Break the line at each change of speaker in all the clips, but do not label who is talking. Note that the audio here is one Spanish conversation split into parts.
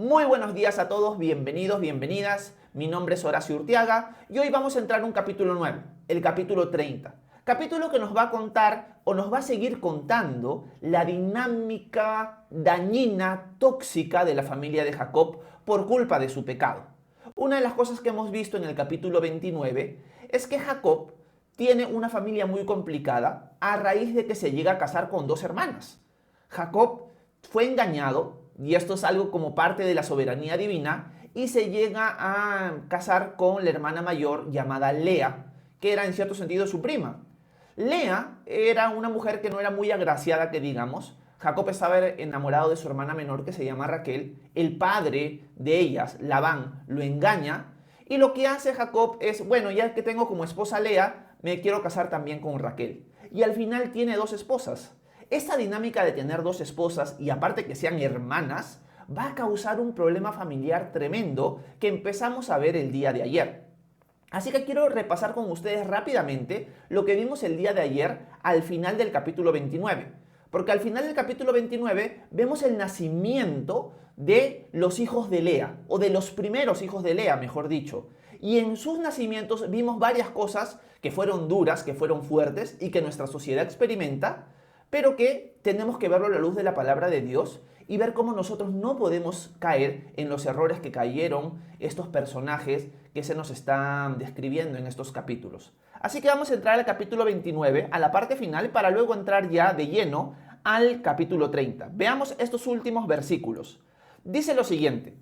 Muy buenos días a todos, bienvenidos, bienvenidas. Mi nombre es Horacio Urtiaga y hoy vamos a entrar en un capítulo nuevo, el capítulo 30. Capítulo que nos va a contar o nos va a seguir contando la dinámica dañina, tóxica de la familia de Jacob por culpa de su pecado. Una de las cosas que hemos visto en el capítulo 29 es que Jacob tiene una familia muy complicada a raíz de que se llega a casar con dos hermanas. Jacob fue engañado, y esto es algo como parte de la soberanía divina, y se llega a casar con la hermana mayor llamada Lea, que era en cierto sentido su prima. Lea era una mujer que no era muy agraciada, que digamos. Jacob estaba enamorado de su hermana menor, que se llama Raquel. El padre de ellas, Labán, lo engaña, y lo que hace Jacob es, bueno, ya que tengo como esposa a Lea, me quiero casar también con Raquel. Y al final tiene dos esposas. Esta dinámica de tener dos esposas, y aparte que sean hermanas, va a causar un problema familiar tremendo que empezamos a ver el día de ayer. Así que quiero repasar con ustedes rápidamente lo que vimos el día de ayer al final del capítulo 29. Porque al final del capítulo 29 vemos el nacimiento de los hijos de Lea, o de los primeros hijos de Lea, mejor dicho. Y en sus nacimientos vimos varias cosas que fueron duras, que fueron fuertes y que nuestra sociedad experimenta, pero que tenemos que verlo a la luz de la palabra de Dios y ver cómo nosotros no podemos caer en los errores que cayeron estos personajes que se nos están describiendo en estos capítulos. Así que vamos a entrar al capítulo 29, a la parte final, para luego entrar ya de lleno al capítulo 30. Veamos estos últimos versículos. Dice lo siguiente: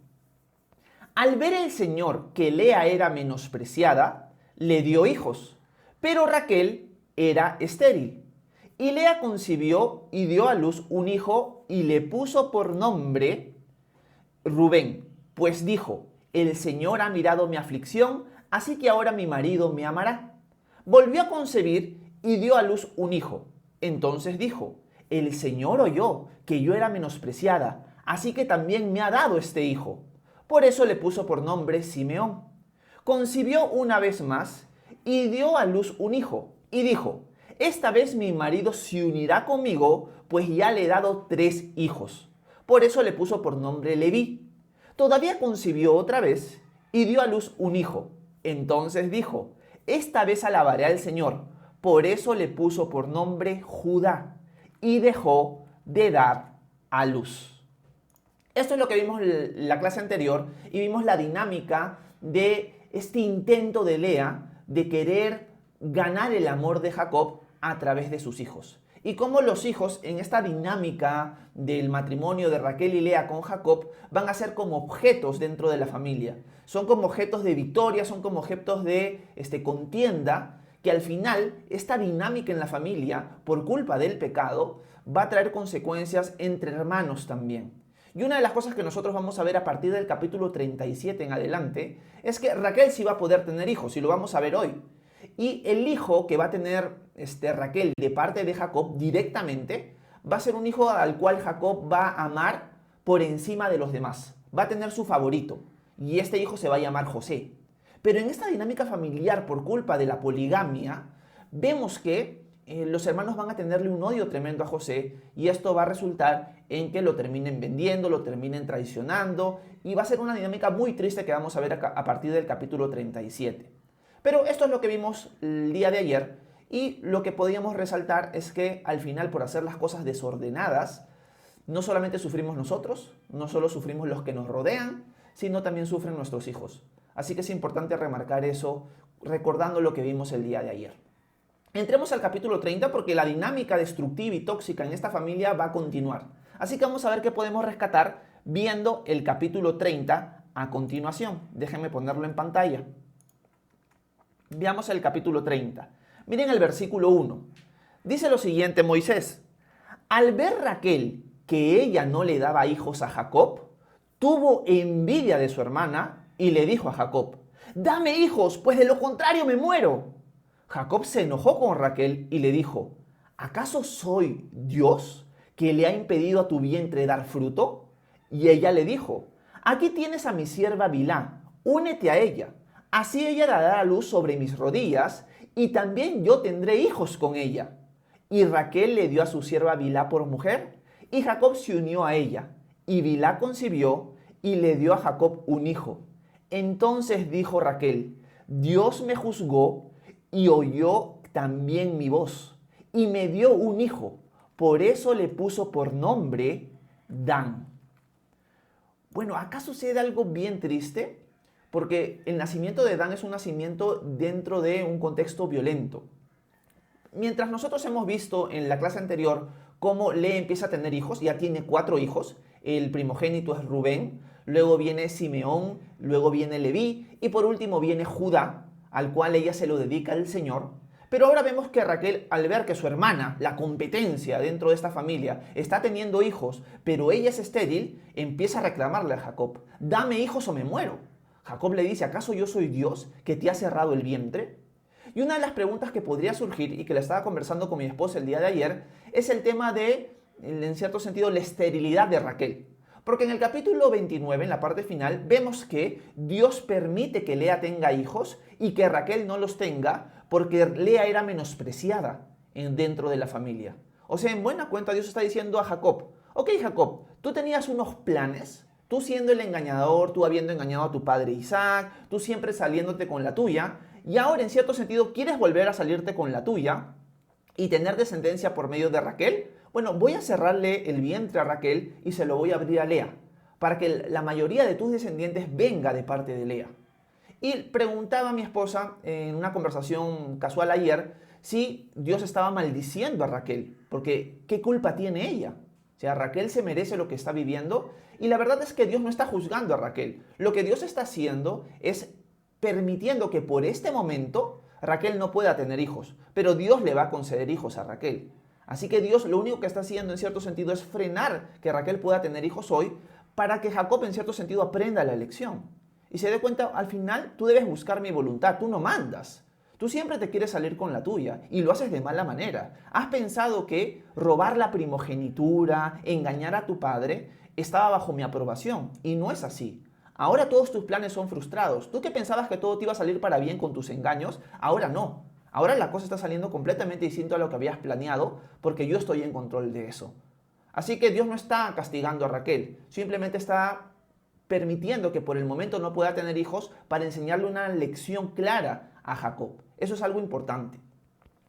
al ver el Señor que Lea era menospreciada, le dio hijos, pero Raquel era estéril. Y Lea concibió y dio a luz un hijo y le puso por nombre Rubén, pues dijo: el Señor ha mirado mi aflicción, así que ahora mi marido me amará. Volvió a concebir y dio a luz un hijo. Entonces dijo: el Señor oyó que yo era menospreciada, así que también me ha dado este hijo. Por eso le puso por nombre Simeón. Concibió una vez más y dio a luz un hijo, y dijo: esta vez mi marido se unirá conmigo, pues ya le he dado 3 hijos. Por eso le puso por nombre Leví. Todavía concibió otra vez y dio a luz un hijo. Entonces dijo: esta vez alabaré al Señor. Por eso le puso por nombre Judá. Y dejó de dar a luz. Esto es lo que vimos en la clase anterior, y vimos la dinámica de este intento de Lea de querer ganar el amor de Jacob a través de sus hijos. Y cómo los hijos en esta dinámica del matrimonio de Raquel y Lea con Jacob van a ser como objetos dentro de la familia. Son como objetos de victoria, son como objetos de contienda, que al final esta dinámica en la familia, por culpa del pecado, va a traer consecuencias entre hermanos también. Y una de las cosas que nosotros vamos a ver a partir del capítulo 37 en adelante es que Raquel sí va a poder tener hijos, y lo vamos a ver hoy. Y el hijo que va a tener Raquel de parte de Jacob directamente va a ser un hijo al cual Jacob va a amar por encima de los demás. Va a tener su favorito, y este hijo se va a llamar José. Pero en esta dinámica familiar, por culpa de la poligamia, vemos que los hermanos van a tenerle un odio tremendo a José, y esto va a resultar en que lo terminen vendiendo, lo terminen traicionando, y va a ser una dinámica muy triste que vamos a ver a partir del capítulo 37. Pero esto es lo que vimos el día de ayer, y lo que podíamos resaltar es que al final, por hacer las cosas desordenadas, no solamente sufrimos nosotros, no solo sufrimos los que nos rodean, sino también sufren nuestros hijos. Así que es importante remarcar eso, recordando lo que vimos el día de ayer. Entremos al capítulo 30, porque la dinámica destructiva y tóxica en esta familia va a continuar. Así que vamos a ver qué podemos rescatar viendo el capítulo 30 a continuación. Déjenme ponerlo en pantalla. Veamos el capítulo 30. Miren el versículo 1. Dice lo siguiente Moisés: al ver Raquel que ella no le daba hijos a Jacob, tuvo envidia de su hermana y le dijo a Jacob: dame hijos, pues de lo contrario me muero. Jacob se enojó con Raquel y le dijo: ¿acaso soy Dios que le ha impedido a tu vientre dar fruto? Y ella le dijo: aquí tienes a mi sierva Bilhá, únete a ella. Así ella dará a luz sobre mis rodillas, y también yo tendré hijos con ella. Y Raquel le dio a su sierva Bilhá por mujer, y Jacob se unió a ella. Y Bilhá concibió y le dio a Jacob un hijo. Entonces dijo Raquel, Dios me juzgó y oyó también mi voz y me dio un hijo. Por eso le puso por nombre Dan. Bueno, acá sucede algo bien triste porque el nacimiento de Dan es un nacimiento dentro de un contexto violento. Mientras nosotros hemos visto en la clase anterior cómo Lea empieza a tener hijos, ya tiene 4 hijos, el primogénito es Rubén, luego viene Simeón, luego viene Leví y por último viene Judá, al cual ella se lo dedica al Señor. Pero ahora vemos que Raquel, al ver que su hermana, la competencia dentro de esta familia, está teniendo hijos, pero ella es estéril, empieza a reclamarle a Jacob, dame hijos o me muero. Jacob le dice, ¿acaso yo soy Dios que te ha cerrado el vientre? Y una de las preguntas que podría surgir, y que la estaba conversando con mi esposa el día de ayer, es el tema de, en cierto sentido, la esterilidad de Raquel. Porque en el capítulo 29, en la parte final, vemos que Dios permite que Lea tenga hijos y que Raquel no los tenga porque Lea era menospreciada dentro de la familia. O sea, en buena cuenta Dios está diciendo a Jacob, ok Jacob, tú tenías unos planes, tú siendo el engañador, tú habiendo engañado a tu padre Isaac, tú siempre saliéndote con la tuya, y ahora en cierto sentido quieres volver a salirte con la tuya y tener descendencia por medio de Raquel. Bueno, voy a cerrarle el vientre a Raquel y se lo voy a abrir a Lea, para que la mayoría de tus descendientes venga de parte de Lea. Y preguntaba a mi esposa en una conversación casual ayer si Dios estaba maldiciendo a Raquel, porque ¿qué culpa tiene ella? O sea, Raquel se merece lo que está viviendo y la verdad es que Dios no está juzgando a Raquel. Lo que Dios está haciendo es permitiendo que por este momento Raquel no pueda tener hijos, pero Dios le va a conceder hijos a Raquel. Así que Dios lo único que está haciendo en cierto sentido es frenar que Raquel pueda tener hijos hoy para que Jacob en cierto sentido aprenda la lección. Y se dé cuenta, al final tú debes buscar mi voluntad, tú no mandas. Tú siempre te quieres salir con la tuya y lo haces de mala manera. ¿Has pensado que robar la primogenitura, engañar a tu padre, estaba bajo mi aprobación? Y no es así. Ahora todos tus planes son frustrados. Tú que pensabas que todo te iba a salir para bien con tus engaños, ahora no. Ahora la cosa está saliendo completamente distinto a lo que habías planeado porque yo estoy en control de eso. Así que Dios no está castigando a Raquel, simplemente está permitiendo que por el momento no pueda tener hijos para enseñarle una lección clara a Jacob. Eso es algo importante.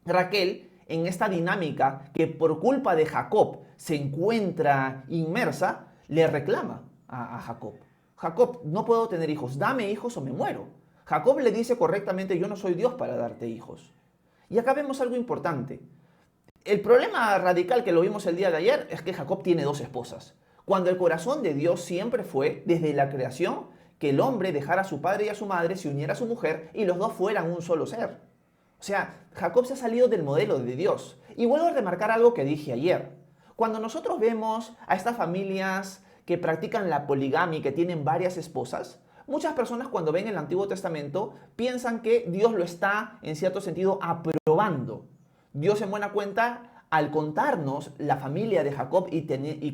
Raquel, en esta dinámica que por culpa de Jacob se encuentra inmersa, le reclama a Jacob. Jacob, no puedo tener hijos, dame hijos o me muero. Jacob le dice correctamente, yo no soy Dios para darte hijos. Y acá vemos algo importante. El problema radical que lo vimos el día de ayer es que Jacob tiene 2 esposas. Cuando el corazón de Dios siempre fue, desde la creación, que el hombre dejara a su padre y a su madre, se uniera a su mujer y los dos fueran un solo ser. O sea, Jacob se ha salido del modelo de Dios. Y vuelvo a remarcar algo que dije ayer. Cuando nosotros vemos a estas familias que practican la poligamia y que tienen varias esposas, muchas personas cuando ven el Antiguo Testamento piensan que Dios lo está, en cierto sentido, aprobando. Dios en buena cuenta, al contarnos la familia de Jacob y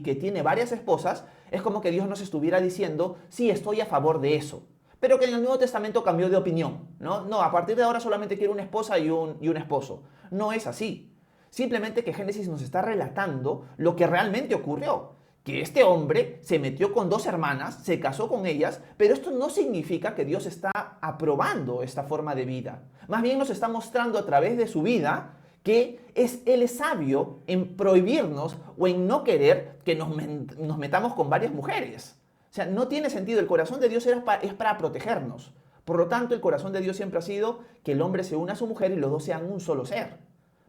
que tiene varias esposas, es como que Dios nos estuviera diciendo, sí, estoy a favor de eso. Pero que en el Nuevo Testamento cambió de opinión. No, a partir de ahora solamente quiero una esposa y un esposo. No es así. Simplemente que Génesis nos está relatando lo que realmente ocurrió. Que este hombre se metió con 2 hermanas, se casó con ellas, pero esto no significa que Dios está aprobando esta forma de vida. Más bien nos está mostrando a través de su vida que Él es sabio en prohibirnos o en no querer que nos metamos con varias mujeres. O sea, no tiene sentido. El corazón de Dios es para protegernos. Por lo tanto, el corazón de Dios siempre ha sido que el hombre se una a su mujer y los dos sean un solo ser.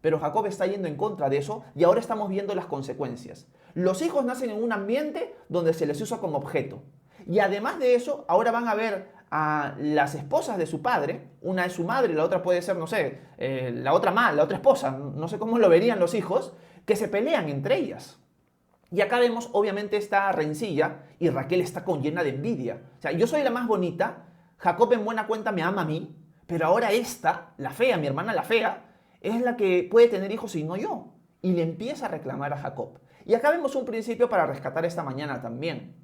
Pero Jacob está yendo en contra de eso y ahora estamos viendo las consecuencias. Los hijos nacen en un ambiente donde se les usa como objeto. Y además de eso, ahora van a ver a las esposas de su padre, una es su madre y la otra puede ser, no sé, la otra esposa, no sé cómo lo verían los hijos, que se pelean entre ellas. Y acá vemos obviamente esta rencilla y Raquel está llena de envidia. O sea, yo soy la más bonita, Jacob en buena cuenta me ama a mí, pero ahora esta, la fea, mi hermana la fea, es la que puede tener hijos y no yo. Y le empieza a reclamar a Jacob. Y acá vemos un principio para rescatar esta mañana también.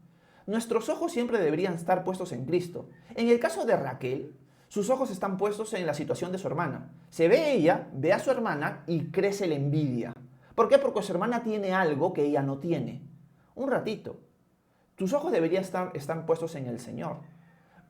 Nuestros ojos siempre deberían estar puestos en Cristo. En el caso de Raquel, sus ojos están puestos en la situación de su hermana. Se ve ella, ve a su hermana y crece la envidia. ¿Por qué? Porque su hermana tiene algo que ella no tiene. Un ratito. tus ojos deberían estar puestos en el Señor.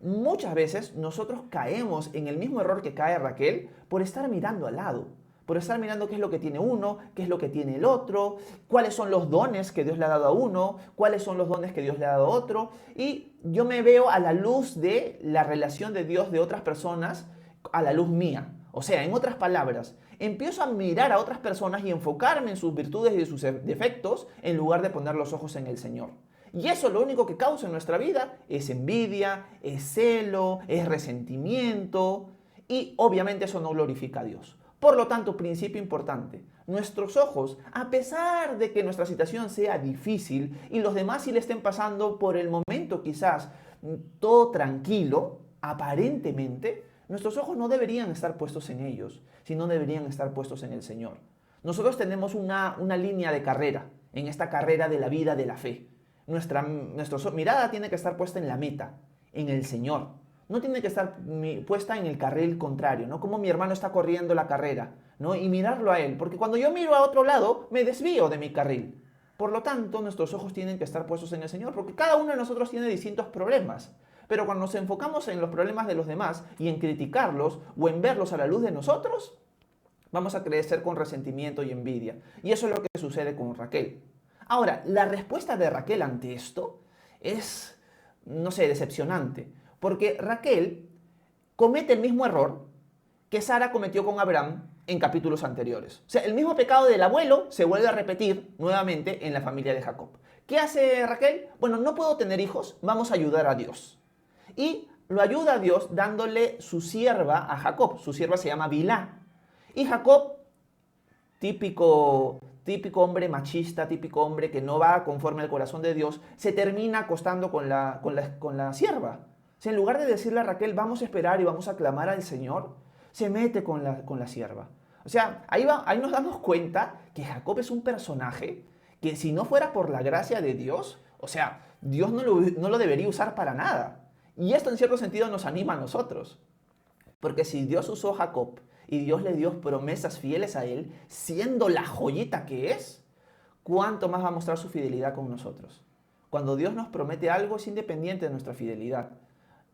Muchas veces nosotros caemos en el mismo error que cae Raquel por estar mirando al lado, por estar mirando qué es lo que tiene uno, qué es lo que tiene el otro, cuáles son los dones que Dios le ha dado a uno, cuáles son los dones que Dios le ha dado a otro. Y yo me veo a la luz de la relación de Dios de otras personas, a la luz mía. O sea, en otras palabras, empiezo a mirar a otras personas y enfocarme en sus virtudes y en sus defectos en lugar de poner los ojos en el Señor. Y eso lo único que causa en nuestra vida es envidia, es celo, es resentimiento y obviamente eso no glorifica a Dios. Por lo tanto, principio importante, nuestros ojos, a pesar de que nuestra situación sea difícil y los demás sí le estén pasando por el momento quizás todo tranquilo, aparentemente, nuestros ojos no deberían estar puestos en ellos, sino deberían estar puestos en el Señor. Nosotros tenemos una línea de carrera, en esta carrera de la vida, de la fe. Nuestra mirada tiene que estar puesta en la meta, en el Señor. No tiene que estar puesta en el carril contrario, ¿no? Como mi hermano está corriendo la carrera, ¿no? Y mirarlo a él, porque cuando yo miro a otro lado, me desvío de mi carril. Por lo tanto, nuestros ojos tienen que estar puestos en el Señor, porque cada uno de nosotros tiene distintos problemas. Pero cuando nos enfocamos en los problemas de los demás y en criticarlos o en verlos a la luz de nosotros, vamos a crecer con resentimiento y envidia. Y eso es lo que sucede con Raquel. Ahora, la respuesta de Raquel ante esto es, no sé, decepcionante. Porque Raquel comete el mismo error que Sara cometió con Abraham en capítulos anteriores. O sea, el mismo pecado del abuelo se vuelve a repetir nuevamente en la familia de Jacob. ¿Qué hace Raquel? Bueno, no puedo tener hijos, vamos a ayudar a Dios. Y lo ayuda a Dios dándole su sierva a Jacob. Su sierva se llama Bilhá. Y Jacob, típico hombre machista, típico hombre que no va conforme al corazón de Dios, se termina acostando con la sierva. O sea, en lugar de decirle a Raquel, vamos a esperar y vamos a clamar al Señor, se mete con la sierva. O sea, ahí nos damos cuenta que Jacob es un personaje que si no fuera por la gracia de Dios, o sea, Dios no lo debería usar para nada. Y esto en cierto sentido nos anima a nosotros. Porque si Dios usó a Jacob y Dios le dio promesas fieles a él, siendo la joyita que es, ¿cuánto más va a mostrar su fidelidad con nosotros? Cuando Dios nos promete algo es independiente de nuestra fidelidad.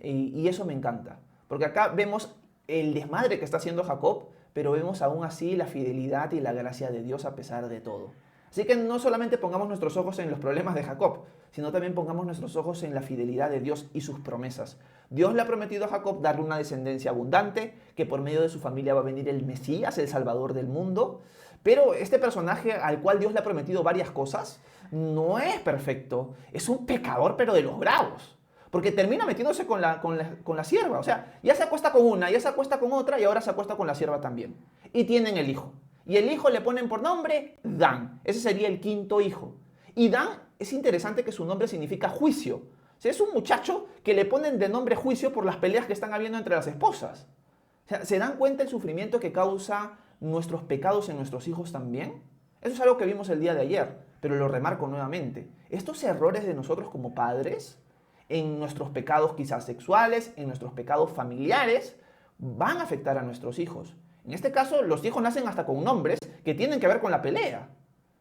Y eso me encanta. Porque acá vemos el desmadre que está haciendo Jacob, pero vemos aún así la fidelidad y la gracia de Dios a pesar de todo. Así que no solamente pongamos nuestros ojos en los problemas de Jacob, sino también pongamos nuestros ojos en la fidelidad de Dios y sus promesas. Dios le ha prometido a Jacob darle una descendencia abundante, que por medio de su familia va a venir el Mesías, el Salvador del mundo. Pero este personaje al cual Dios le ha prometido varias cosas, no es perfecto. Es un pecador, pero de los bravos. Porque termina metiéndose con la sierva. O sea, ya se acuesta con una, ya se acuesta con otra y ahora se acuesta con la sierva también. Y tienen el hijo. Y el hijo le ponen por nombre Dan. Ese sería el quinto hijo. Y Dan, es interesante que su nombre significa juicio. O sea, es un muchacho que le ponen de nombre juicio por las peleas que están habiendo entre las esposas. O sea, ¿se dan cuenta el sufrimiento que causa nuestros pecados en nuestros hijos también? Eso es algo que vimos el día de ayer, pero lo remarco nuevamente. Estos errores de nosotros como padres, en nuestros pecados quizás sexuales, en nuestros pecados familiares, van a afectar a nuestros hijos. En este caso, los hijos nacen hasta con nombres que tienen que ver con la pelea.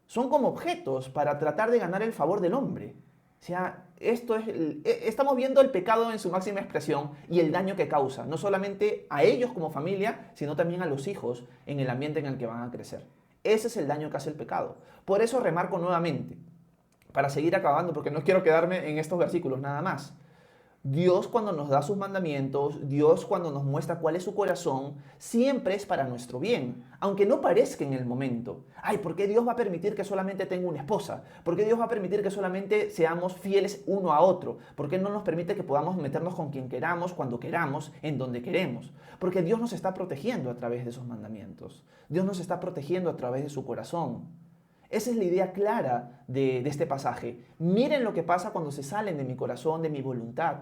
Son como objetos para tratar de ganar el favor del hombre. O sea, estamos viendo el pecado en su máxima expresión y el daño que causa, no solamente a ellos como familia, sino también a los hijos en el ambiente en el que van a crecer. Ese es el daño que hace el pecado. Por eso remarco nuevamente, para seguir acabando, porque no quiero quedarme en estos versículos nada más. Dios cuando nos da sus mandamientos, Dios cuando nos muestra cuál es su corazón, siempre es para nuestro bien, aunque no parezca en el momento. Ay, ¿por qué Dios va a permitir que solamente tenga una esposa? ¿Por qué Dios va a permitir que solamente seamos fieles uno a otro? ¿Por qué no nos permite que podamos meternos con quien queramos, cuando queramos, en donde queremos? Porque Dios nos está protegiendo a través de sus mandamientos. Dios nos está protegiendo a través de su corazón. Esa es la idea clara de este pasaje. Miren lo que pasa cuando se salen de mi corazón, de mi voluntad.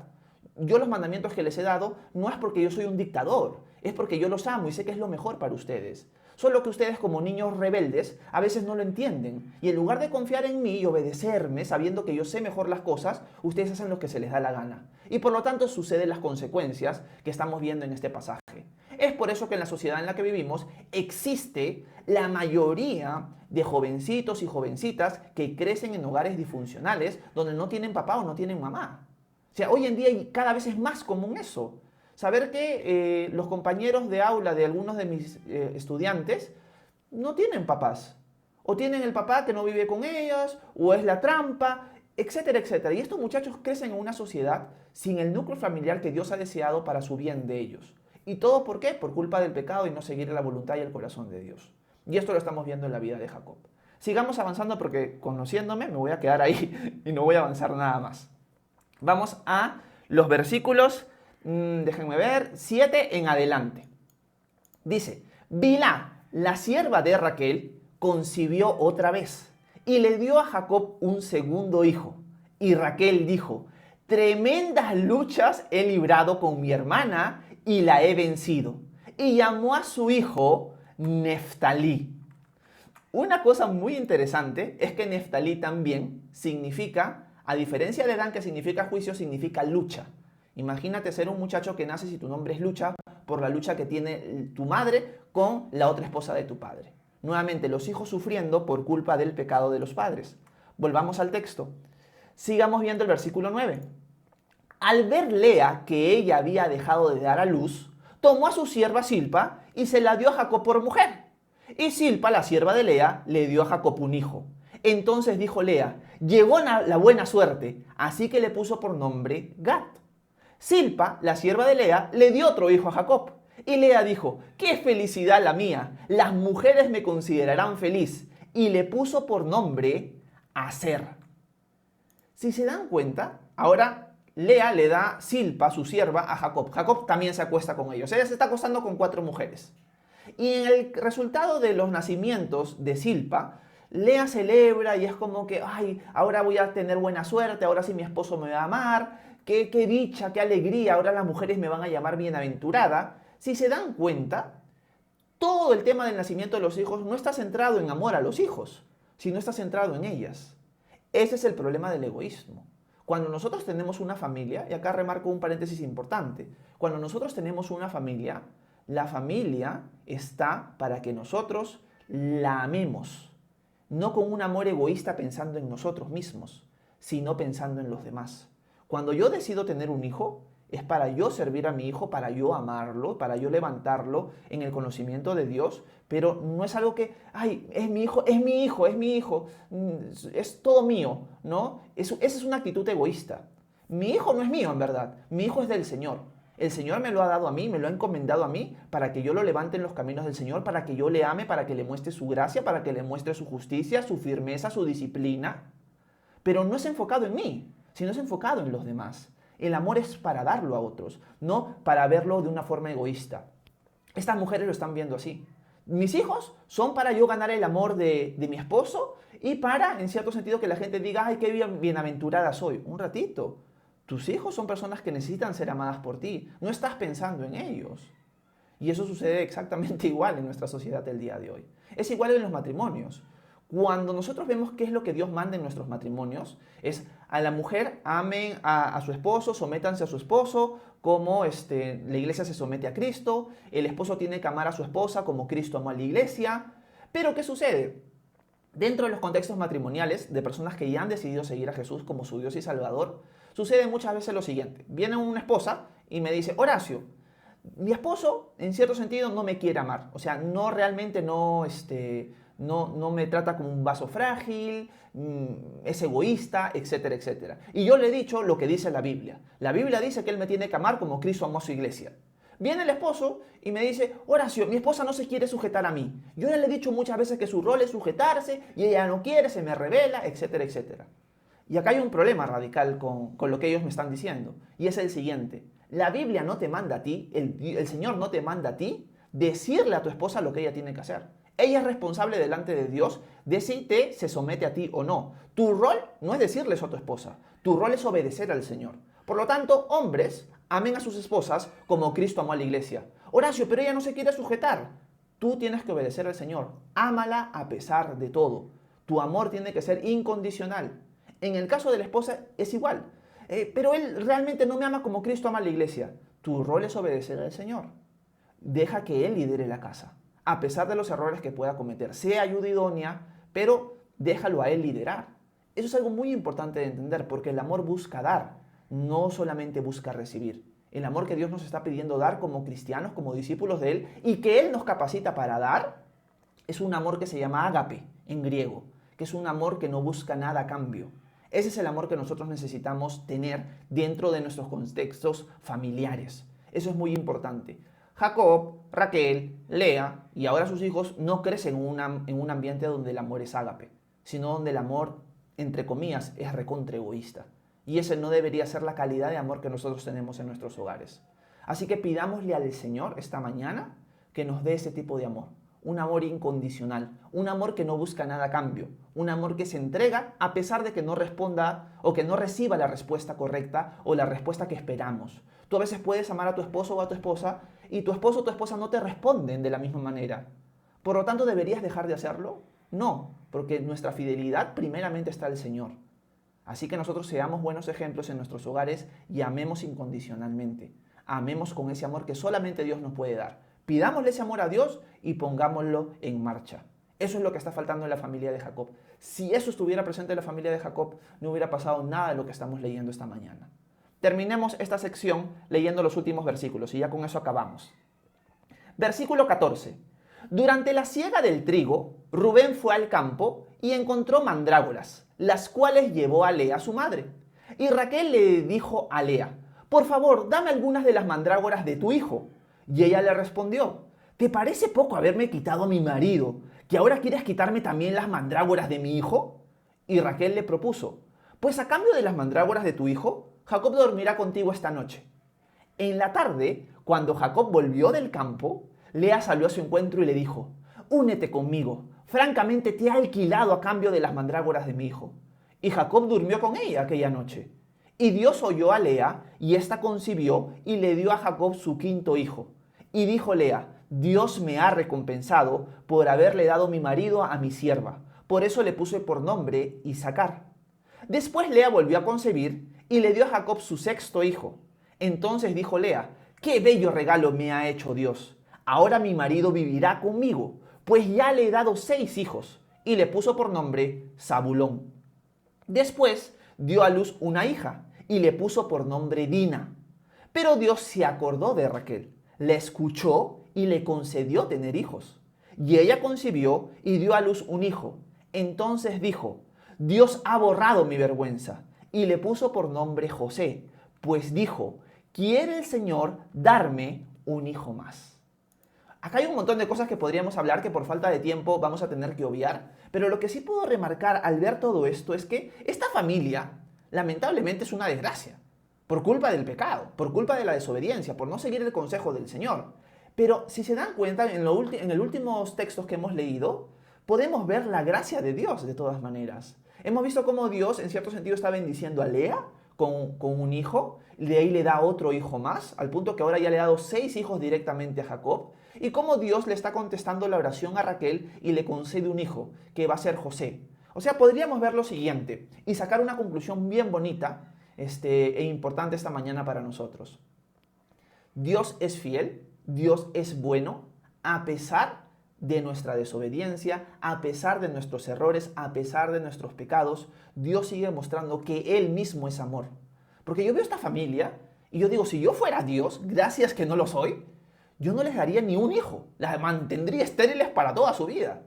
Yo los mandamientos que les he dado no es porque yo soy un dictador, es porque yo los amo y sé que es lo mejor para ustedes. Solo que ustedes como niños rebeldes a veces no lo entienden. Y en lugar de confiar en mí y obedecerme sabiendo que yo sé mejor las cosas, ustedes hacen lo que se les da la gana. Y por lo tanto suceden las consecuencias que estamos viendo en este pasaje. Es por eso que en la sociedad en la que vivimos existe la mayoría de jovencitos y jovencitas que crecen en hogares disfuncionales donde no tienen papá o no tienen mamá. O sea, hoy en día cada vez es más común eso. Saber que los compañeros de aula de algunos de mis estudiantes no tienen papás. O tienen el papá que no vive con ellas, o es la trampa, etcétera, etcétera. Y estos muchachos crecen en una sociedad sin el núcleo familiar que Dios ha deseado para su bien de ellos. ¿Y todo por qué? Por culpa del pecado y no seguir la voluntad y el corazón de Dios. Y esto lo estamos viendo en la vida de Jacob. Sigamos avanzando porque conociéndome me voy a quedar ahí y no voy a avanzar nada más. Vamos a los versículos, déjenme ver, 7 en adelante. Dice, Bilhá, la sierva de Raquel, concibió otra vez y le dio a Jacob un segundo hijo. Y Raquel dijo, tremendas luchas he librado con mi hermana y la he vencido. Y llamó a su hijo Neftalí. Una cosa muy interesante es que Neftalí también significa, a diferencia de Dan que significa juicio, significa lucha. Imagínate ser un muchacho que nace y tu nombre es Lucha por la lucha que tiene tu madre con la otra esposa de tu padre. Nuevamente, los hijos sufriendo por culpa del pecado de los padres. Volvamos al texto. Sigamos viendo el versículo 9. Al ver Lea que ella había dejado de dar a luz, tomó a su sierva Silpa y se la dio a Jacob por mujer. Y Silpa, la sierva de Lea, le dio a Jacob un hijo. Entonces dijo Lea, llegó la buena suerte, así que le puso por nombre Gad. Silpa, la sierva de Lea, le dio otro hijo a Jacob. Y Lea dijo, ¡qué felicidad la mía! Las mujeres me considerarán feliz. Y le puso por nombre Aser. Si se dan cuenta, ahora Lea le da Silpa, su sierva, a Jacob. Jacob también se acuesta con ellos. Ella se está acostando con 4 mujeres. Y en el resultado de los nacimientos de Silpa, Lea celebra y es como que, ay, ahora voy a tener buena suerte, ahora sí mi esposo me va a amar, qué dicha, qué alegría, ahora las mujeres me van a llamar bienaventurada. Si se dan cuenta, todo el tema del nacimiento de los hijos no está centrado en amor a los hijos, sino está centrado en ellas. Ese es el problema del egoísmo. Cuando nosotros tenemos una familia, y acá remarco un paréntesis importante, cuando nosotros tenemos una familia, la familia está para que nosotros la amemos, no con un amor egoísta pensando en nosotros mismos, sino pensando en los demás. Cuando yo decido tener un hijo, es para yo servir a mi hijo, para yo amarlo, para yo levantarlo en el conocimiento de Dios, pero no es algo que, ay, es mi hijo, es mi hijo, es mi hijo, es todo mío, ¿no? Esa es una actitud egoísta. Mi hijo no es mío, en verdad, mi hijo es del Señor. El Señor me lo ha dado a mí, me lo ha encomendado a mí, para que yo lo levante en los caminos del Señor, para que yo le ame, para que le muestre su gracia, para que le muestre su justicia, su firmeza, su disciplina. Pero no es enfocado en mí, sino es enfocado en los demás. El amor es para darlo a otros, no para verlo de una forma egoísta. Estas mujeres lo están viendo así. Mis hijos son para yo ganar el amor de mi esposo y para, en cierto sentido, que la gente diga, ay, qué bienaventurada soy. Un ratito. Tus hijos son personas que necesitan ser amadas por ti. No estás pensando en ellos. Y eso sucede exactamente igual en nuestra sociedad del día de hoy. Es igual en los matrimonios. Cuando nosotros vemos qué es lo que Dios manda en nuestros matrimonios, es a la mujer amen a su esposo, sométanse a su esposo, como la iglesia se somete a Cristo, el esposo tiene que amar a su esposa como Cristo amó a la iglesia. Pero ¿qué sucede? Dentro de los contextos matrimoniales de personas que ya han decidido seguir a Jesús como su Dios y Salvador, sucede muchas veces lo siguiente. Viene una esposa y me dice, Horacio, mi esposo en cierto sentido no me quiere amar. O sea, no realmente no me trata como un vaso frágil, es egoísta, etcétera, etcétera. Y yo le he dicho lo que dice la Biblia. La Biblia dice que él me tiene que amar como Cristo amó a su iglesia. Viene el esposo y me dice, Horacio, mi esposa no se quiere sujetar a mí. Yo ya le he dicho muchas veces que su rol es sujetarse y ella no quiere, se me revela, etcétera, etcétera. Y acá hay un problema radical con lo que ellos me están diciendo. Y es el siguiente. La Biblia no te manda a ti, el Señor no te manda a ti decirle a tu esposa lo que ella tiene que hacer. Ella es responsable delante de Dios de si se somete a ti o no. Tu rol no es decirle eso a tu esposa. Tu rol es obedecer al Señor. Por lo tanto, hombres, amen a sus esposas como Cristo amó a la iglesia. Horacio, pero ella no se quiere sujetar. Tú tienes que obedecer al Señor. Ámala a pesar de todo. Tu amor tiene que ser incondicional. En el caso de la esposa es igual. Pero él realmente no me ama como Cristo ama a la iglesia. Tu rol es obedecer al Señor. Deja que Él lidere la casa, a pesar de los errores que pueda cometer. Sea ayuda idónea, pero déjalo a Él liderar. Eso es algo muy importante de entender, porque el amor busca dar, no solamente busca recibir. El amor que Dios nos está pidiendo dar como cristianos, como discípulos de Él, y que Él nos capacita para dar, es un amor que se llama ágape en griego, que es un amor que no busca nada a cambio. Ese es el amor que nosotros necesitamos tener dentro de nuestros contextos familiares. Eso es muy importante. Jacob, Raquel, Lea y ahora sus hijos no crecen en un ambiente donde el amor es ágape, sino donde el amor, entre comillas, es recontra egoísta. Y ese no debería ser la calidad de amor que nosotros tenemos en nuestros hogares. Así que pidámosle al Señor esta mañana que nos dé ese tipo de amor. Un amor incondicional, un amor que no busca nada a cambio, un amor que se entrega a pesar de que no responda o que no reciba la respuesta correcta o la respuesta que esperamos. Tú a veces puedes amar a tu esposo o a tu esposa y tu esposo o tu esposa no te responden de la misma manera. Por lo tanto, ¿deberías dejar de hacerlo? No, porque nuestra fidelidad primeramente está al Señor. Así que nosotros seamos buenos ejemplos en nuestros hogares y amemos incondicionalmente. Amemos con ese amor que solamente Dios nos puede dar. Pidámosle ese amor a Dios y pongámoslo en marcha. Eso es lo que está faltando en la familia de Jacob. Si eso estuviera presente en la familia de Jacob, no hubiera pasado nada de lo que estamos leyendo esta mañana. Terminemos esta sección leyendo los últimos versículos y ya con eso acabamos. Versículo 14. Durante la siega del trigo, Rubén fue al campo y encontró mandrágoras, las cuales llevó a Lea su madre. Y Raquel le dijo a Lea: por favor, dame algunas de las mandrágoras de tu hijo. Y ella le respondió: ¿te parece poco haberme quitado a mi marido, que ahora quieres quitarme también las mandrágoras de mi hijo? Y Raquel le propuso: pues a cambio de las mandrágoras de tu hijo, Jacob dormirá contigo esta noche. En la tarde, cuando Jacob volvió del campo, Lea salió a su encuentro y le dijo: únete conmigo, francamente te he alquilado a cambio de las mandrágoras de mi hijo. Y Jacob durmió con ella aquella noche. Y Dios oyó a Lea, y ésta concibió y le dio a Jacob su quinto hijo. Y dijo Lea: Dios me ha recompensado por haberle dado mi marido a mi sierva. Por eso le puse por nombre Isacar. Después Lea volvió a concebir y le dio a Jacob su sexto hijo. Entonces dijo Lea: ¡qué bello regalo me ha hecho Dios! Ahora mi marido vivirá conmigo, pues ya le he dado 6 hijos. Y le puso por nombre Zabulón. Después dio a luz una hija y le puso por nombre Dina. Pero Dios se acordó de Raquel, la escuchó y le concedió tener hijos. Y ella concibió y dio a luz un hijo. Entonces dijo: Dios ha borrado mi vergüenza. Y le puso por nombre José, pues dijo: quiere el Señor darme un hijo más. Acá hay un montón de cosas que podríamos hablar que por falta de tiempo vamos a tener que obviar, pero lo que sí puedo remarcar al ver todo esto es que esta familia lamentablemente es una desgracia, por culpa del pecado, por culpa de la desobediencia, por no seguir el consejo del Señor. Pero si se dan cuenta, en los últimos textos que hemos leído, podemos ver la gracia de Dios de todas maneras. Hemos visto cómo Dios en cierto sentido está bendiciendo a Lea con un hijo, de ahí le da otro hijo más, al punto que ahora ya le ha dado 6 hijos directamente a Jacob, y cómo Dios le está contestando la oración a Raquel y le concede un hijo, que va a ser José. O sea, podríamos ver lo siguiente y sacar una conclusión bien bonita e importante esta mañana para nosotros. Dios es fiel, Dios es bueno, a pesar de nuestra desobediencia, a pesar de nuestros errores, a pesar de nuestros pecados. Dios sigue mostrando que Él mismo es amor. Porque yo veo esta familia y yo digo, si yo fuera Dios, gracias que no lo soy, yo no les daría ni un hijo, las mantendría estériles para toda su vida.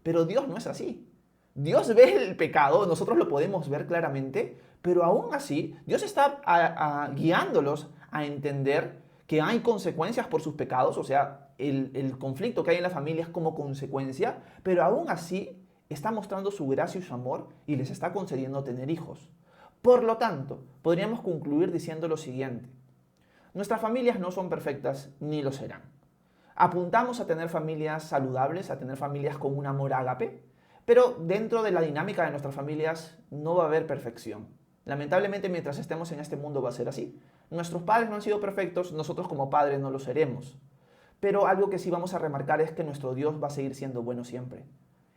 Pero Dios no es así. Dios ve el pecado, nosotros lo podemos ver claramente, pero aún así Dios está guiándolos a entender que hay consecuencias por sus pecados, o sea, el conflicto que hay en la familia es como consecuencia, pero aún así está mostrando su gracia y su amor y les está concediendo tener hijos. Por lo tanto, podríamos concluir diciendo lo siguiente: nuestras familias no son perfectas ni lo serán. Apuntamos a tener familias saludables, a tener familias con un amor ágape, pero dentro de la dinámica de nuestras familias no va a haber perfección. Lamentablemente, mientras estemos en este mundo va a ser así. Nuestros padres no han sido perfectos, nosotros como padres no lo seremos. Pero algo que sí vamos a remarcar es que nuestro Dios va a seguir siendo bueno siempre.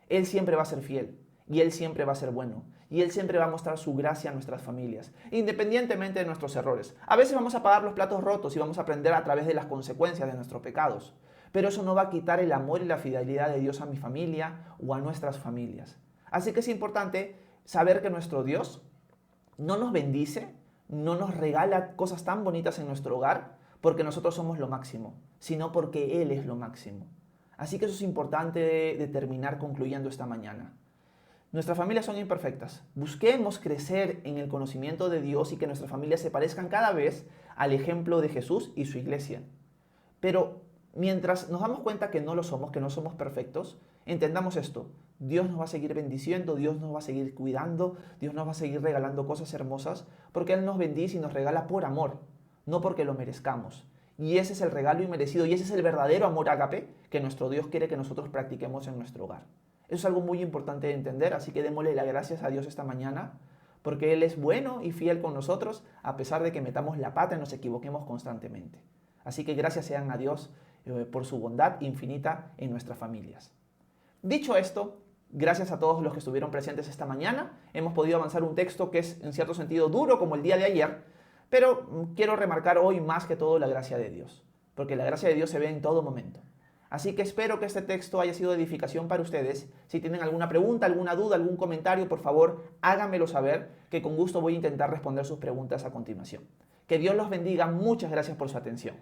Él siempre va a ser fiel. Y Él siempre va a ser bueno. Y Él siempre va a mostrar su gracia a nuestras familias, independientemente de nuestros errores. A veces vamos a pagar los platos rotos y vamos a aprender a través de las consecuencias de nuestros pecados. Pero eso no va a quitar el amor y la fidelidad de Dios a mi familia o a nuestras familias. Así que es importante saber que nuestro Dios no nos bendice, no nos regala cosas tan bonitas en nuestro hogar porque nosotros somos lo máximo, sino porque Él es lo máximo. Así que eso es importante de terminar concluyendo esta mañana. Nuestras familias son imperfectas. Busquemos crecer en el conocimiento de Dios y que nuestras familias se parezcan cada vez al ejemplo de Jesús y su iglesia. Pero mientras nos damos cuenta que no lo somos, que no somos perfectos, entendamos esto. Dios nos va a seguir bendiciendo, Dios nos va a seguir cuidando, Dios nos va a seguir regalando cosas hermosas, porque Él nos bendice y nos regala por amor, no porque lo merezcamos. Y ese es el regalo inmerecido y ese es el verdadero amor ágape que nuestro Dios quiere que nosotros practiquemos en nuestro hogar. Eso es algo muy importante de entender, así que démosle las gracias a Dios esta mañana, porque Él es bueno y fiel con nosotros, a pesar de que metamos la pata y nos equivoquemos constantemente. Así que gracias sean a Dios por su bondad infinita en nuestras familias. Dicho esto, gracias a todos los que estuvieron presentes esta mañana. Hemos podido avanzar un texto que es en cierto sentido duro como el día de ayer, pero quiero remarcar hoy más que todo la gracia de Dios, porque la gracia de Dios se ve en todo momento. Así que espero que este texto haya sido de edificación para ustedes. Si tienen alguna pregunta, alguna duda, algún comentario, por favor, háganmelo saber, que con gusto voy a intentar responder sus preguntas a continuación. Que Dios los bendiga. Muchas gracias por su atención.